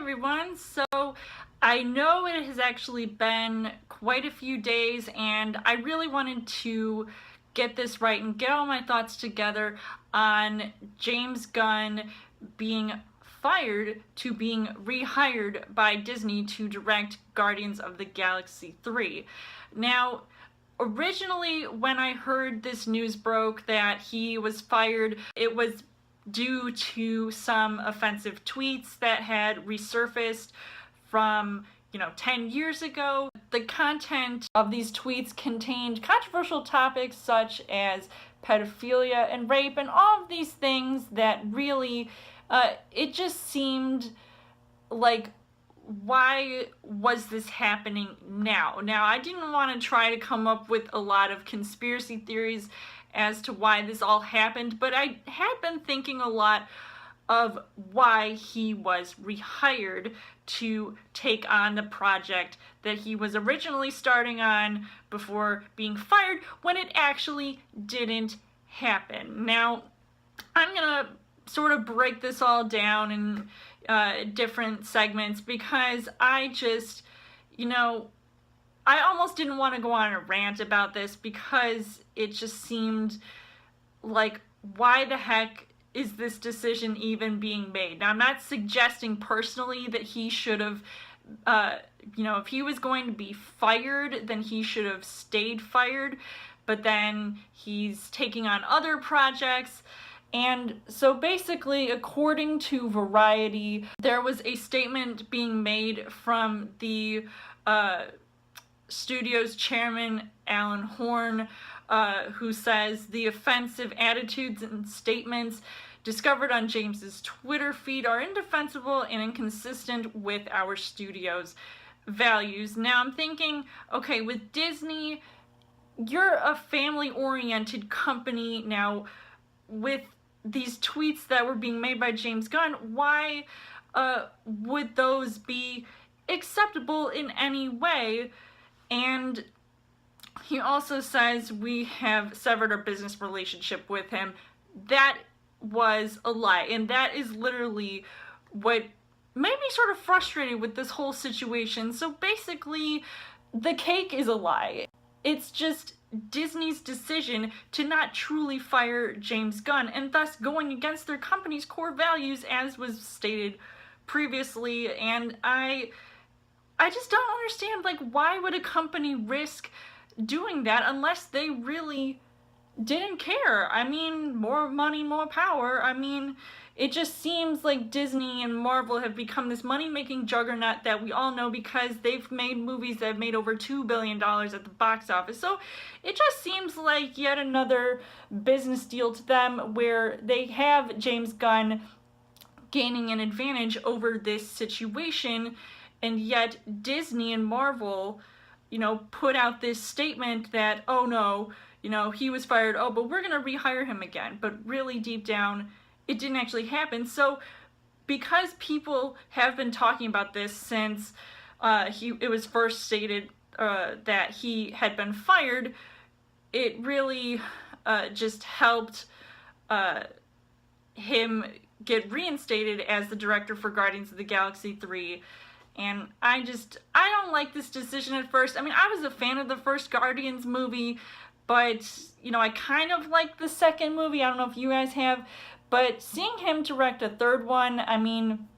everyone. So I know it has actually been quite a few days and I really wanted to get this right and get all my thoughts together on James Gunn being fired to being rehired by Disney to direct Guardians of the Galaxy 3. Now, originally when I heard this news broke that he was fired, it was due to some offensive tweets that had resurfaced from 10 years ago. The content of these tweets contained controversial topics such as pedophilia and rape and all of these things that really, it just seemed like, why was this happening now? Now, I didn't want to try to come up with a lot of conspiracy theories as to why this all happened, but I had been thinking a lot of why he was rehired to take on the project that he was originally starting on before being fired, when it actually didn't happen. Now, I'm gonna sort of break this all down in different segments because I just, I almost didn't want to go on a rant about this because it just seemed like, why the heck is this decision even being made? Now, I'm not suggesting personally that he should have, if he was going to be fired, then he should have stayed fired, but then he's taking on other projects. And so basically, according to Variety, there was a statement being made from the studio's chairman, Alan Horn, who says the offensive attitudes and statements discovered on James's Twitter feed are indefensible and inconsistent with our studio's values. Now I'm thinking, okay, with Disney, you're a family-oriented company. Now, with these tweets that were being made by James Gunn, why would those be acceptable in any way? And he also says we have severed our business relationship with him. That was a lie, and that is literally what made me sort of frustrated with this whole situation. So basically, the cake is a lie. It's just Disney's decision to not truly fire James Gunn, and thus going against their company's core values, as was stated previously. And I just don't understand, like, why would a company risk doing that unless they really didn't care? I mean, more money, more power. I mean, it just seems like Disney and Marvel have become this money-making juggernaut that we all know because they've made movies that have made over $2 billion at the box office. So it just seems like yet another business deal to them where they have James Gunn gaining an advantage over this situation, and yet Disney and Marvel, put out this statement that, oh no, he was fired, oh, but we're gonna rehire him again. But really deep down, it didn't actually happen. So because people have been talking about this since it was first stated that he had been fired, it really just helped him get reinstated as the director for Guardians of the Galaxy 3. And I don't like this decision at first. I mean, I was a fan of the first Guardians movie, but, I kind of like the second movie. I don't know if you guys have, but seeing him direct a third one, I mean,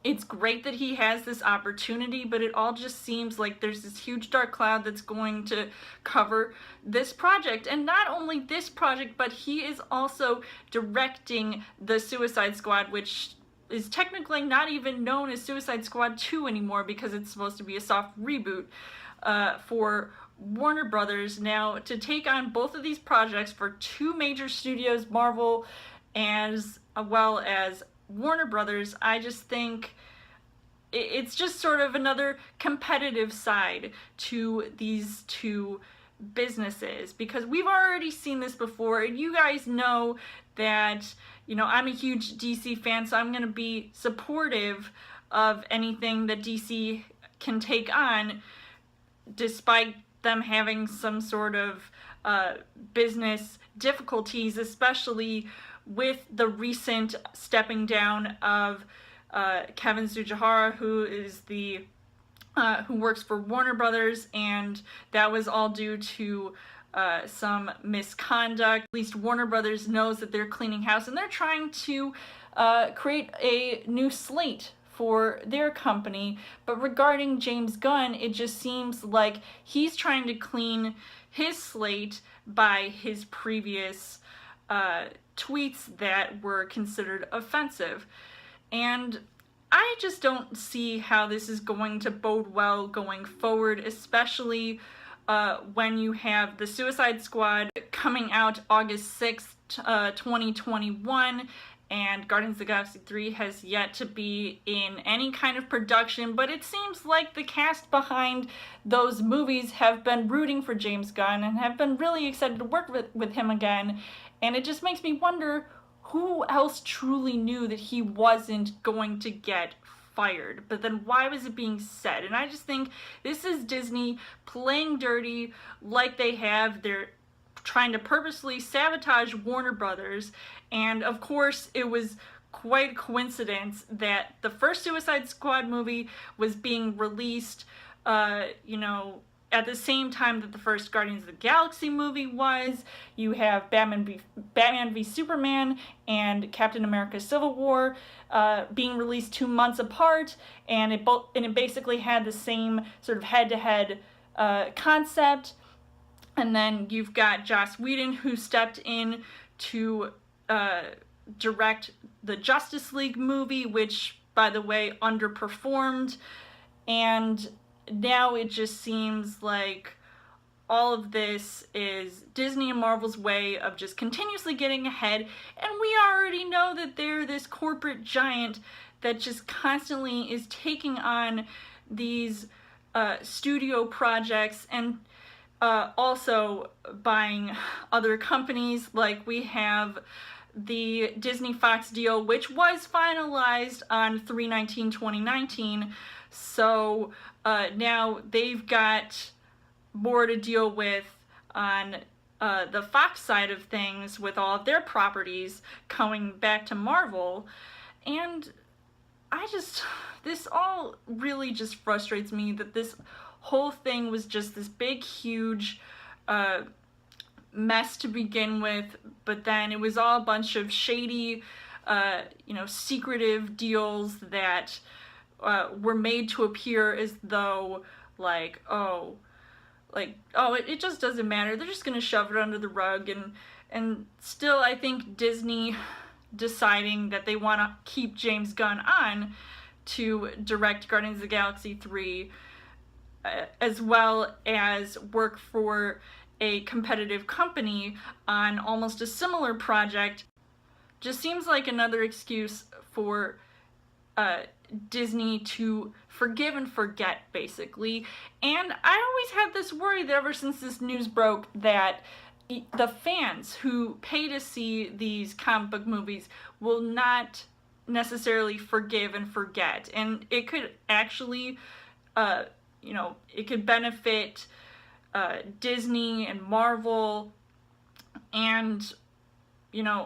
it's great that he has this opportunity, but it all just seems like there's this huge dark cloud that's going to cover this project. And not only this project, but he is also directing the Suicide Squad, which is technically not even known as Suicide Squad 2 anymore because it's supposed to be a soft reboot for Warner Brothers. Now, to take on both of these projects for two major studios, Marvel as well as Warner Brothers, I just think it's just sort of another competitive side to these two businesses, because we've already seen this before, and you guys know that, I'm a huge DC fan, so I'm going to be supportive of anything that DC can take on, despite them having some sort of business difficulties, especially with the recent stepping down of Kevin Tsujihara, who is the who works for Warner Brothers, and that was all due to some misconduct. At least Warner Brothers knows that they're cleaning house, and they're trying to create a new slate for their company. But regarding James Gunn, it just seems like he's trying to clean his slate by his previous tweets that were considered offensive. And I just don't see how this is going to bode well going forward, especially when you have The Suicide Squad coming out August 6th, 2021, and Guardians of the Galaxy 3 has yet to be in any kind of production, but it seems like the cast behind those movies have been rooting for James Gunn and have been really excited to work with him again, and it just makes me wonder who else truly knew that he wasn't going to get fired. But then why was it being said? And I just think this is Disney playing dirty like they have. They're trying to purposely sabotage Warner Brothers. And of course, it was quite a coincidence that the first Suicide Squad movie was being released, at the same time that the first Guardians of the Galaxy movie was. You have Batman v Superman and Captain America Civil War being released 2 months apart, and it basically had the same sort of head-to-head concept. And then you've got Joss Whedon, who stepped in to direct the Justice League movie, which, by the way, underperformed. And now it just seems like all of this is Disney and Marvel's way of just continuously getting ahead, and we already know that they're this corporate giant that just constantly is taking on these studio projects and also buying other companies. Like we have the Disney Fox deal, which was finalized on 3/19/2019. So now they've got more to deal with on the Fox side of things with all of their properties coming back to Marvel. And this all really just frustrates me that this whole thing was just this big, huge mess to begin with, but then it was all a bunch of shady, secretive deals that were made to appear as though, it just doesn't matter. They're just gonna shove it under the rug, and still, I think Disney deciding that they want to keep James Gunn on to direct Guardians of the Galaxy 3, as well as work for a competitive company on almost a similar project, just seems like another excuse for Disney to forgive and forget, basically. And I always had this worry that ever since this news broke that the fans who pay to see these comic book movies will not necessarily forgive and forget. And it could actually, it could benefit Disney and Marvel and,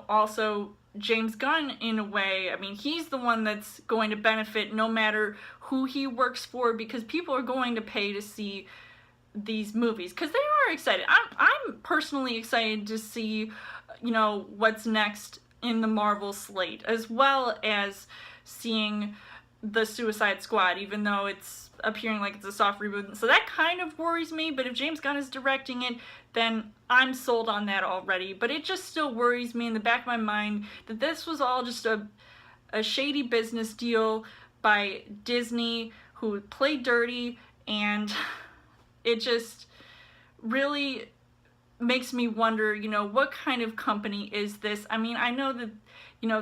also James Gunn in a way. I mean, he's the one that's going to benefit no matter who he works for, because people are going to pay to see these movies because they are excited. I'm personally excited to see, what's next in the Marvel slate, as well as seeing the Suicide Squad, even though it's appearing like it's a soft reboot. So that kind of worries me, but if James Gunn is directing it, then I'm sold on that already. But it just still worries me in the back of my mind that this was all just a shady business deal by Disney, who played dirty, and it just really makes me wonder, what kind of company is this? I mean, I know that,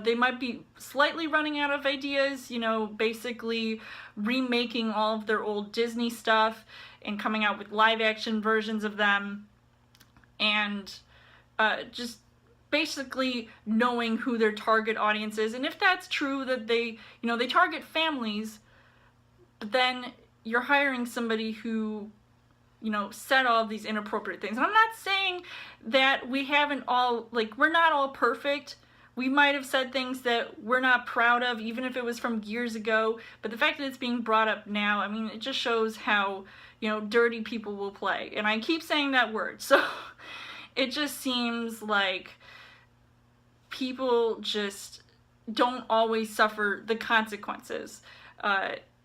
they might be slightly running out of ideas, basically remaking all of their old Disney stuff and coming out with live action versions of them, and just basically knowing who their target audience is. And if that's true, that they target families, but then you're hiring somebody who said all of these inappropriate things. And I'm not saying that we haven't all, we're not all perfect. we might have said things that we're not proud of, even if it was from years ago, but the fact that it's being brought up now, I mean, it just shows how, you know, dirty people will play. And I keep saying that word, so it just seems like people just don't always suffer the consequences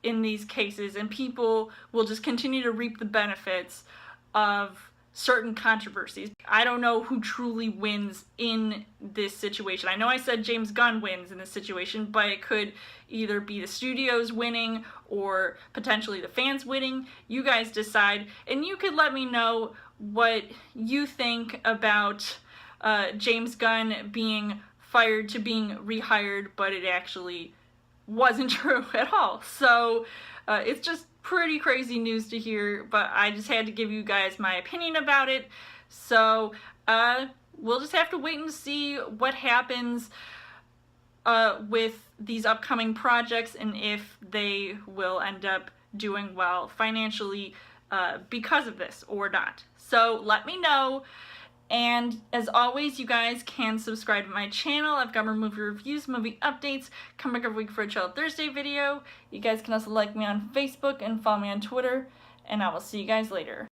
in these cases, and people will just continue to reap the benefits of certain controversies. I don't know who truly wins in this situation. I know I said James Gunn wins in this situation, but it could either be the studios winning or potentially the fans winning. You guys decide, and you could let me know what you think about James Gunn being fired to being rehired, but it actually wasn't true at all. So it's just pretty crazy news to hear, but I just had to give you guys my opinion about it. So we'll just have to wait and see what happens with these upcoming projects and if they will end up doing well financially because of this or not. So let me know. And as always, you guys can subscribe to my channel. I've got more movie reviews, movie updates, come back every week for a Chill Thursday video. You guys can also like me on Facebook and follow me on Twitter, and I will see you guys later.